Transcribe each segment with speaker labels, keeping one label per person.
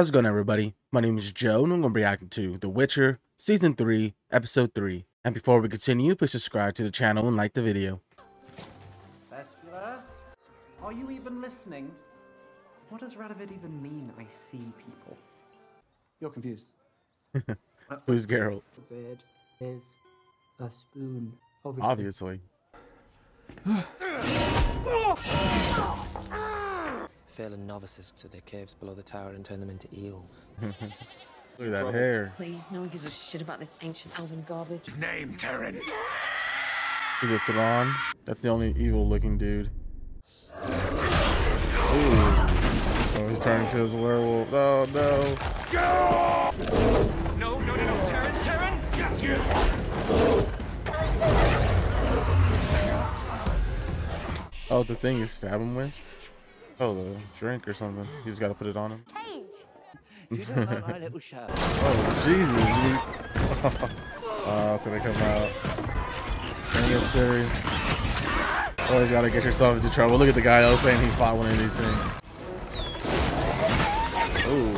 Speaker 1: How's it going, everybody? My name is Joe, and I'm going to be reacting to The Witcher Season 3, Episode 3. And before we continue, please subscribe to the channel and like the video.
Speaker 2: Vespula? Are you even listening? What does Radovid even mean, I see people? You're confused.
Speaker 1: Who's Geralt?
Speaker 3: Radovid is a spoon,
Speaker 1: Obviously.
Speaker 4: Fail novices to their caves below the tower and turn them into eels.
Speaker 1: Look at that hair.
Speaker 5: Please, no one gives a shit about this ancient elven garbage.
Speaker 6: His name, Terran.
Speaker 1: Is it Thrawn? That's the only evil-looking dude. Ooh. Oh, he's turning into his werewolf. Oh, no.
Speaker 6: No, Terran! Yes, you!
Speaker 1: Oh, the thing you stab him with? Oh, the drink or something. You just gotta put it on him.
Speaker 3: You don't like my little shirt.
Speaker 1: Oh, Jesus. Oh, it's gonna come out. Dang it, Siri. Always gotta get yourself into trouble. Look at the guy that was saying he fought one of these things. Ooh.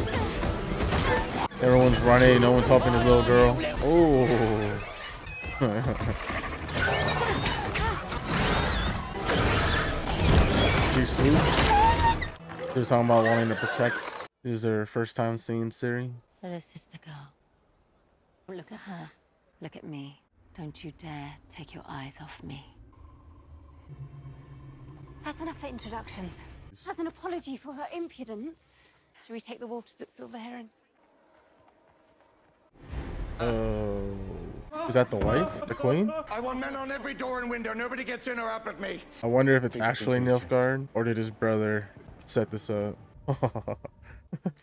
Speaker 1: Everyone's running. No one's helping this little girl. Oh. She swooped. She was talking about wanting to protect. This is their first time seeing Ciri.
Speaker 5: So this is the girl. Look at her. Look at me. Don't you dare take your eyes off me.
Speaker 7: That's enough for introductions. As an apology for her impudence, should we take the waters at Silver Heron?
Speaker 1: Oh. Is that the wife? The queen?
Speaker 6: I want men on every door and window. Nobody gets in or out but me.
Speaker 1: I wonder if it's actually Nilfgaard, or did his brother set this up?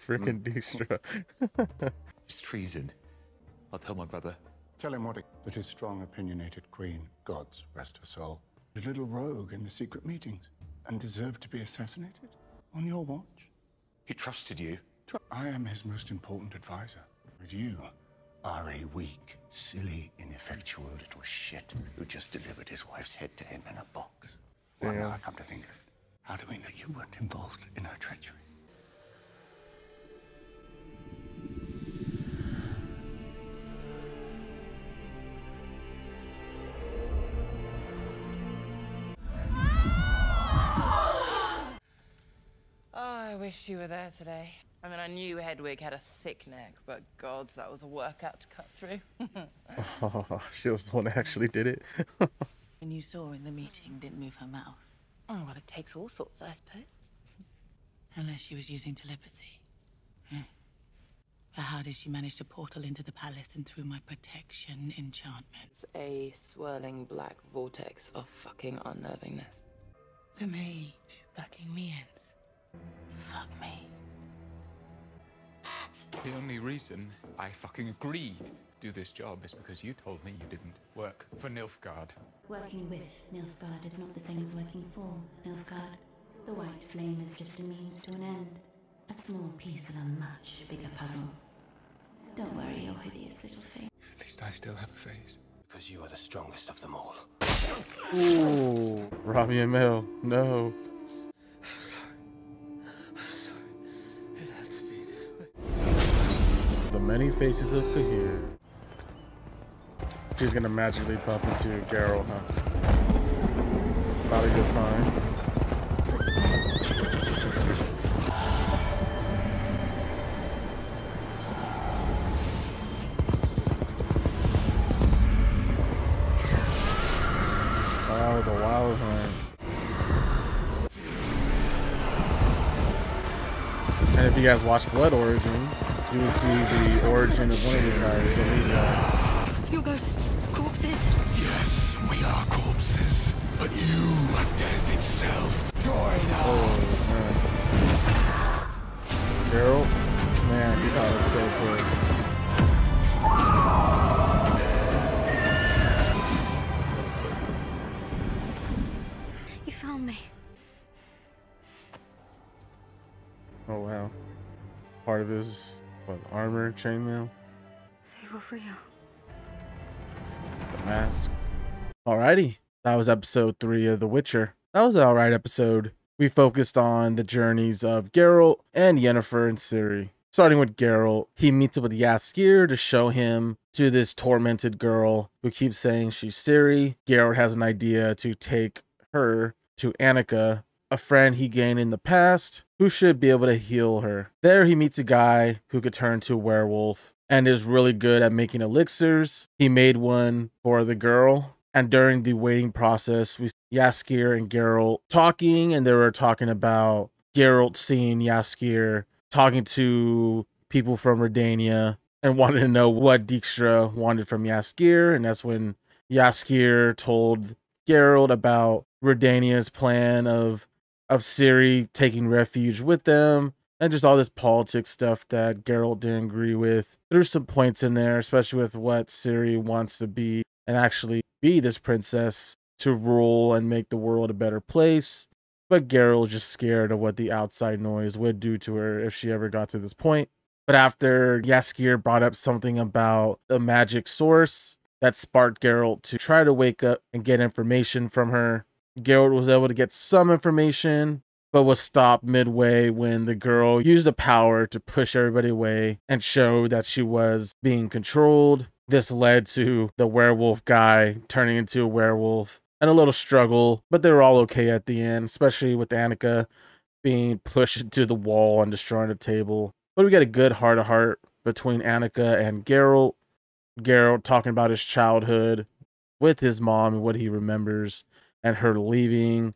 Speaker 1: Freaking Dijkstra.
Speaker 8: It's treason. I'll tell my brother.
Speaker 9: Tell him that his strong, opinionated queen, gods rest her soul, a little rogue in the secret meetings, and deserved to be assassinated on your watch.
Speaker 8: He trusted you.
Speaker 9: I am his most important advisor. With you are a weak, silly, ineffectual little shit who just delivered his wife's head to him in a box. Well, now I come to think of it, how do we know you weren't involved in her treachery?
Speaker 10: I wish you were there today. I mean, I knew Hedwig had a thick neck, but gods, that was a workout to cut through.
Speaker 1: Oh, she was the one that actually did it.
Speaker 5: When you saw her in the meeting, didn't move her mouth.
Speaker 10: Oh, well, it takes all sorts, I suppose.
Speaker 5: Unless she was using telepathy. But how did she manage to portal into the palace and through my protection enchantment?
Speaker 10: It's a swirling black vortex of fucking unnervingness.
Speaker 5: The mage backing me in. Fuck me.
Speaker 8: The only reason I fucking agreed to do this job is because you told me you didn't work for Nilfgaard.
Speaker 7: Working with Nilfgaard is not the same as working for Nilfgaard. The white flame is just a means to an end. A small piece of a much bigger puzzle. Don't worry, your hideous little face.
Speaker 8: At least I still have a face.
Speaker 3: Because you are the strongest of them all.
Speaker 1: Ooh. Robbie and Mel. No. The many faces of Cahir. She's gonna magically pop into Geralt, huh? Not a good sign. Oh, the wild hunt. And if you guys watch Blood Origin, you will see the origin of one of these guys, the lead guy.
Speaker 7: Your ghosts, corpses.
Speaker 6: Yes, we are corpses, but you are death itself. Join us.
Speaker 1: Oh, man. Geralt? Man, you got it so quick.
Speaker 7: You found me.
Speaker 1: Oh, wow. Part of his, what, armor, chainmail?
Speaker 7: They were real.
Speaker 1: The mask. Alrighty. That was episode 3 of The Witcher. That was an alright episode. We focused on the journeys of Geralt and Yennefer and Ciri. Starting with Geralt, he meets up with Jaskier to show him to this tormented girl who keeps saying she's Ciri. Geralt has an idea to take her to Annika, a friend he gained in the past, who should be able to heal her. There he meets a guy who could turn to a werewolf and is really good at making elixirs. He made one for the girl, and during the waiting process, we see Jaskier and Geralt talking, and they were talking about Geralt seeing Jaskier talking to people from Redania and wanted to know what Dijkstra wanted from Jaskier, and that's when Jaskier told Geralt about Redania's plan of Ciri taking refuge with them, and just all this politics stuff that Geralt didn't agree with. There's some points in there, especially with what Ciri wants to be and actually be this princess to rule and make the world a better place. But Geralt was just scared of what the outside noise would do to her if she ever got to this point. But after Jaskier brought up something about a magic source, that sparked Geralt to try to wake up and get information from her. Geralt was able to get some information, but was stopped midway when the girl used the power to push everybody away and show that she was being controlled. This led to the werewolf guy turning into a werewolf and a little struggle, but they were all okay at the end, especially with Annika being pushed into the wall and destroying the table. But we get a good heart-to-heart between Annika and Geralt. Geralt talking about his childhood with his mom and what he remembers and her leaving,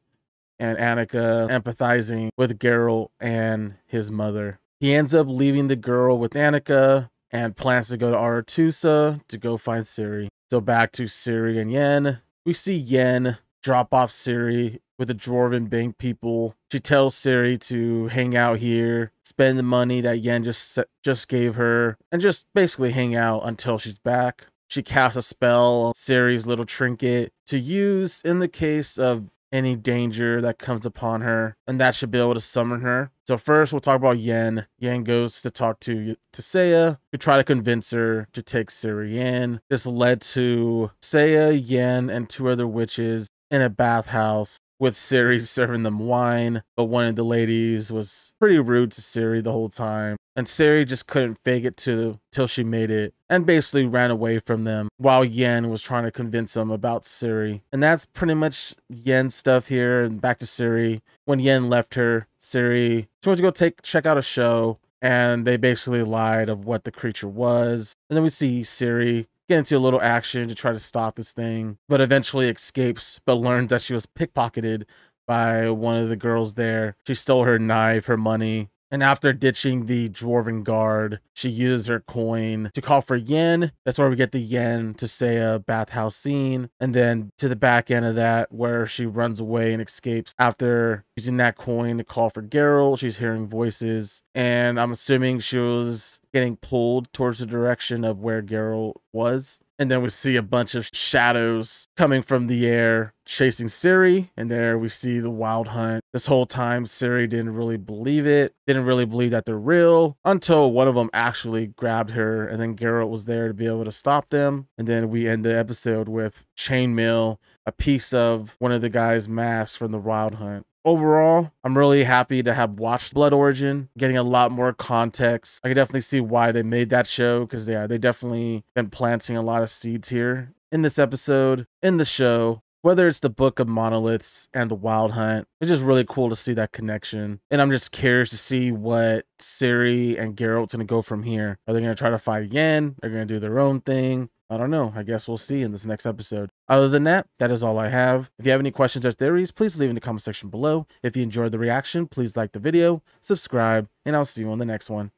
Speaker 1: and Annika empathizing with Geralt and his mother. He ends up leaving the girl with Annika and plans to go to Aretusa to go find Ciri. So back to Ciri and Yen. We see Yen drop off Ciri with the Dwarven bank people. She tells Ciri to hang out here, spend the money that Yen just gave her, and just basically hang out until she's back. She casts a spell on Ciri's little trinket to use in the case of any danger that comes upon her, and that should be able to summon her. So first we'll talk about Yen. Yen goes to talk to Seiya to try to convince her to take Ciri in. This led to Seiya, Yen, and two other witches in a bathhouse with Ciri serving them wine, but one of the ladies was pretty rude to Ciri the whole time, and Ciri just couldn't fake it till she made it and basically ran away from them while Yen was trying to convince them about Ciri. And that's pretty much Yen's stuff here. And back to Ciri. When Yen left her, Ciri, she went to go check out a show, and they basically lied of what the creature was. And then we see Ciri get into a little action to try to stop this thing, but eventually escapes, but learns that she was pickpocketed by one of the girls there. She stole her knife, her money, and after ditching the Dwarven guard, she uses her coin to call for Yen. That's where we get the Yen to Seiya bathhouse scene, and then to the back end of that where she runs away and escapes after using that coin to call for Geralt. She's hearing voices, and I'm assuming she was getting pulled towards the direction of where Geralt was. And then we see a bunch of shadows coming from the air chasing Ciri, and there we see the Wild Hunt. This whole time Ciri didn't really believe it, didn't really believe that they're real, until one of them actually grabbed her, and then Geralt was there to be able to stop them. And then we end the episode with chainmail, a piece of one of the guy's masks from the Wild Hunt. Overall, I'm really happy to have watched Blood Origin, getting a lot more context. I can definitely see why they made that show, because they definitely been planting a lot of seeds here in this episode, in the show. Whether it's the Book of Monoliths and the Wild Hunt, it's just really cool to see that connection. And I'm just curious to see what Ciri and Geralt's going to go from here. Are they going to try to fight again? Are they going to do their own thing? I don't know. I guess we'll see in this next episode. Other than that, that is all I have. If you have any questions or theories, please leave in the comment section below. If you enjoyed the reaction, please like the video, subscribe, and I'll see you on the next one.